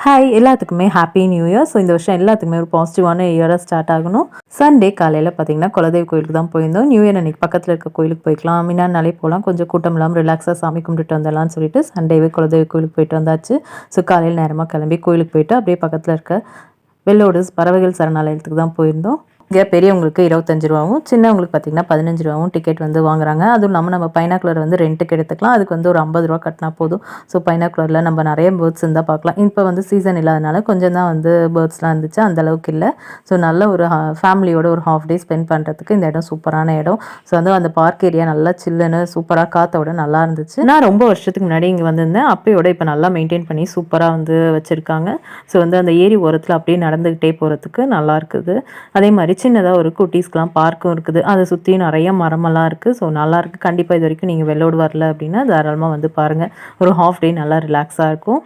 Hi எல்லாத்துக்குமே happy new year. So இந்த வருஷம் எல்லாத்துக்குமே ஒரு பாசிட்டிவான இயராக ஸ்டார்ட் ஆகணும். சண்டே காலையில் பார்த்தீங்கன்னா குலதெய்வ கோயிலுக்கு தான் போயிருந்தோம். நியூ இயர் அன்றைக்கி பக்கத்தில் இருக்க கோயிலுக்கு போய்க்கலாம், மின்னாலே போகலாம், கொஞ்சம் கூட்டம் இல்லாமல் ரிலாக்ஸாக சாமி கும்பிட்டுட்டு வந்துடலாம்னு சொல்லிட்டு சண்டேவே குலதெய்வ கோயிலுக்கு போயிட்டு வந்தாச்சு. ஸோ காலையில் நேரமாக கிளம்பி கோயிலுக்கு போயிட்டு அப்படியே பக்கத்தில் இருக்க வெள்ளோடஸ் பறவைகள் சரணாலயத்துக்கு தான் போயிருந்தோம். இங்கே பெரியவங்களுக்கு 25 ரூபாவும் சின்னவங்களுக்கு பார்த்தீங்கன்னா 15 ரூபாவும் டிக்கெட் வந்து வாங்குறாங்க. அதுவும் இல்லாமல் நம்ம பைனாக்குலர் வந்து ரெண்ட்டுக்கு எடுத்துக்கலாம். அதுக்கு வந்து ஒரு 50 ரூபா கட்டினா போதும். ஸோ பைனாக்குலரில் நம்ம நிறைய பேர்ட்ஸ் இருந்தால் பார்க்கலாம். இப்போ வந்து சீசன் இல்லாதனால கொஞ்சம் தான் வந்து பேர்ட்ஸ்லாம் இருந்துச்சு, அந்த அளவுக்கு இல்லை. ஸோ நல்ல ஒரு ஃபேமிலியோட ஒரு ஹாஃப் டே ஸ்பெண்ட் பண்ணுறதுக்கு இந்த இடம் சூப்பரான இடம். ஸோ வந்து அந்த பார்க் ஏரியா நல்லா சில்லுன்னு சூப்பராக காற்றோட நல்லா இருந்துச்சு. நான் ரொம்ப வருஷத்துக்கு முன்னாடி இங்கே வந்திருந்தேன். அப்பயோட இப்போ நல்லா மெயின்டைன் பண்ணி சூப்பராக வந்து வச்சுருக்காங்க. ஸோ வந்து அந்த ஏரி ஓரத்தில் அப்படியே நடந்துக்கிட்டே போகிறதுக்கு நல்லா இருக்குது. அதே மாதிரி சின்னதாக ஒரு குட்டீஸ்க்கெலாம் பார்க்கும் இருக்குது. அதை சுற்றி நிறைய மரமெல்லாம் இருக்குது. ஸோ நல்லாயிருக்கு. கண்டிப்பாக இது வரைக்கும் நீங்கள் வெள்ளோடு வரல அப்படின்னா தாராளமாக வந்து பாருங்கள். ஒரு ஹாஃப் டே நல்லா ரிலாக்ஸாக இருக்கும்.